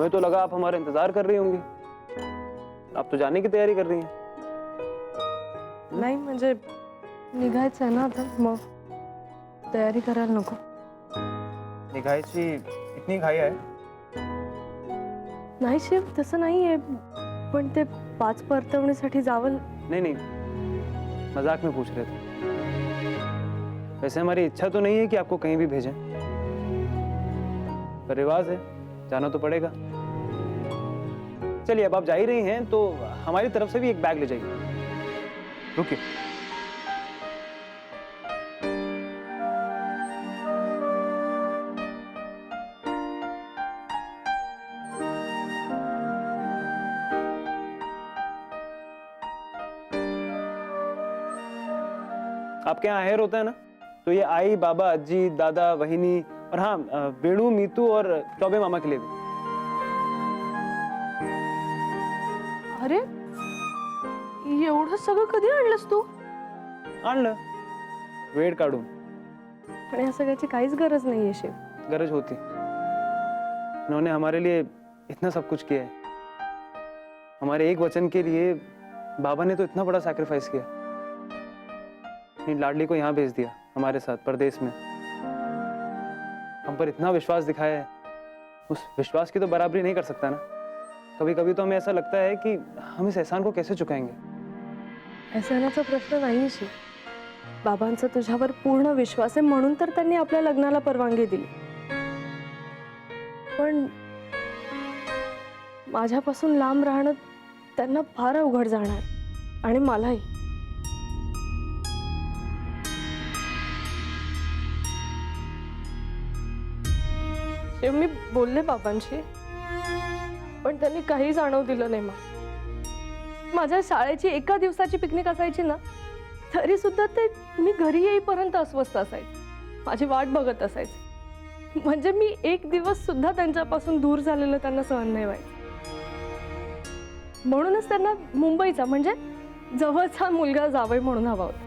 हमें तो लगा आप हमारा इंतजार कर रही होंगी। आप तो जाने की तैयारी कर रही हैं। नाही म्हणजे निघायचं आहे ना आता, मग तयारी करायला नको? निघायची इतनी घाई आहे? नाही शिव, तसं नाहीये, पण ते 5 परतवणीसाठी जावं. नहीं नहीं, मजाक में पूछ रहे थे। वैसे हमारी इच्छा तो नहीं है कि आपको कहीं भी भेजें, पर रिवाज है, जाना तो पड़ेगा। चलिए, अब आप जा ही रही हैं तो हमारी तरफ से भी एक बैग ले जाइए। रुकिए। आपके यहाँ हेयर होता है ना, तो ये आई, बाबा, अज्जी, दादा, वहिनी और हाँ वेणु, मीतू और चौबे मामा के लिए भी। अरे एवढं सगळं कधी आणलंस तू? आणलं वेळ काढून। पण या सगळ्याची काहीच गरज नाहीये शिव। गरज होती, उन्होंने हमारे लिए इतना सब कुछ किया है। हमारे एक वचन के लिए बाबा ने तो इतना बड़ा सैक्रिफाइस किया। अपनी लाडली को यहाँ भेज दिया हमारे साथ परदेश में। हम पर इतना विश्वास दिखाया है, उस विश्वास की तो बराबरी नहीं कर सकता ना। कभी कभी तो हमें ऐसा लगता है कि हम इस एहसान को कैसे चुकाएंगे। एहसानाचा प्रश्न नाही शिव, बाबांचा तुझ्यावर पूर्ण विश्वास आहे म्हणून तर त्यांनी आपल्या लग्नाला परवानगी दिली। पण माझ्यापासून लांब राहणं त्यांना फार अवघड जाणार, आणि मलाही। शिव, मी बोलले बाबांशी, पण त्यांनी काही जाणव दिलं नाही मला। माझ्या शाळेची एका दिवसाची पिकनिक असायची ना, तरी सुद्धा ते मी घरी येईपर्यंत अस्वस्थ असायचे, माझी वाट बघत असायचे। म्हणजे मी एक दिवस सुद्धा त्यांच्यापासून दूर झालेलं त्यांना सहन नाही व्हायचं। म्हणूनच त्यांना मुंबईचा म्हणजे जवळचा मुलगा जावई म्हणून हवा होता।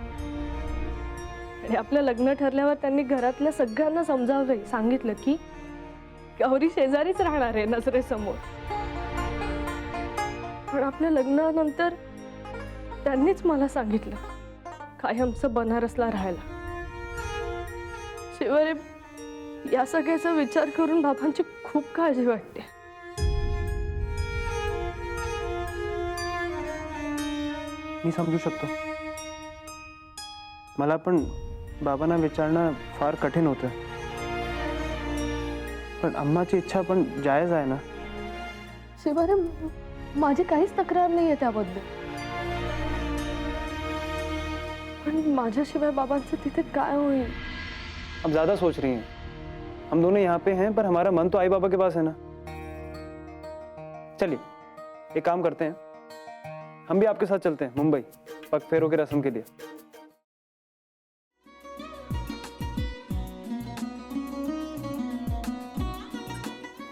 आणि आपलं लग्न ठरल्यावर त्यांनी घरातल्या सगळ्यांना समजावलंय, सांगितलं की गौरी शेजारीच राहणार आहे नजरेसमोर। पण आपल्या लग्नानंतर त्यांनीच मला सांगितलं कायमचं बनारसला राहायला। शिवाय या सगळ्याचा विचार करून बाबांची खूप काळजी वाटते। मी समजू शकतो, मला पण बाबांना विचारणं फार कठीण होतं, पण अम्माची इच्छा पण जायज आहे ना। शिवाय माझी काहीच तक्रार नाहीये त्याबद्दल, पण माझ्याशिवाय बाबांचं तिथे काय होईल? अब ज्यादा सोच रही हैं। हम दोनों यहाँ पे हैं, पर हमारा मन तो आई बाबा के पास है ना। चलिए एक काम करते हैं, हम भी आपके साथ चलते हैं मुंबई पग फेरों की रस्म के लिए।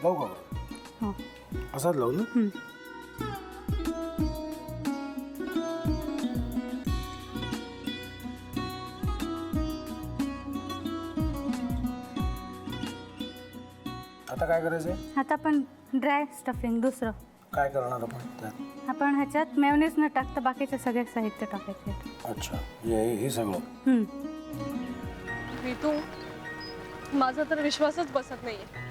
लावू का? हो असाच लावू ना? आता काय करायचंय? आता आपण ड्राय स्टफिंग दुसरं काय करणार आपण त्यात? आपण ह्याच्यात मेयोनीज न टाकता बाकीचे सगळे साहित्य टाकायचे। अच्छा, हे सगळं? मी तू माझा तर विश्वासच बसत नाहीये।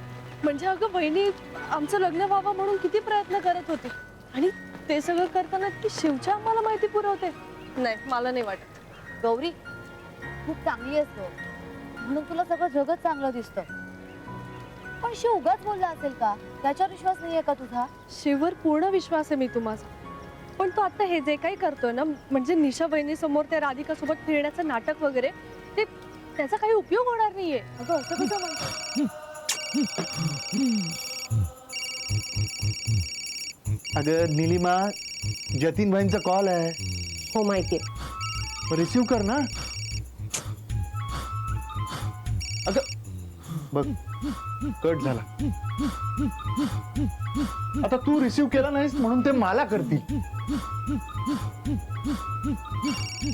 म्हणजे अगं बहिणी आमचं लग्न व्हावं म्हणून किती प्रयत्न करत होते, आणि ते सगळं करताना ती शिवच्या आम्हाला माहिती पुरवते। नाही, मला नाही वाटत। गौरी खूप चांगली असतो म्हणून तुला सगळं जगत चांगलं दिसतं, पण शिव उगाच बोलला असेल का? त्याच्यावर विश्वास नाहीये का तुझा? शिववर पूर्ण विश्वास आहे मी माझा, पण तो आता हे जे काही करतोय ना, म्हणजे निशा बहिणी समोर त्या राधिका सोबत फिरण्याचं नाटक वगैरे, ते त्याचा काही उपयोग होणार नाहीये। अगं असं कसं म्हणतो? अगं नीलिमा, जतीन भाईंचा कॉल आहे। हो माहितीये। रिसीव कर ना। अगं बघ, कट झाला। आता तू रिसीव केला नाहीस म्हणून ते मला करतील।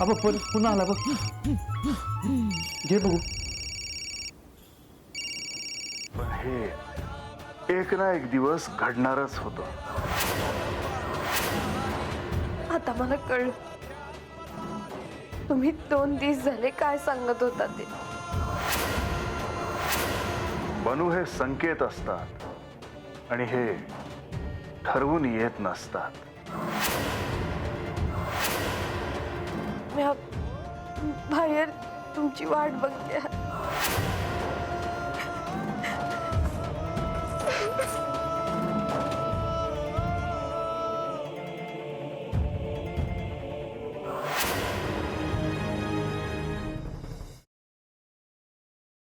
अब पुन्हा आला बघ, घे बघू। एक ना एक दिवस घडणारच होतं. आता मला कळलं तुम्ही 2 दिवस झाले काय सांगत होता ते. बनू हे संकेत असतात आणि हे ठरवून येत नसतात. मी बाहेर तुमची वाट बघते.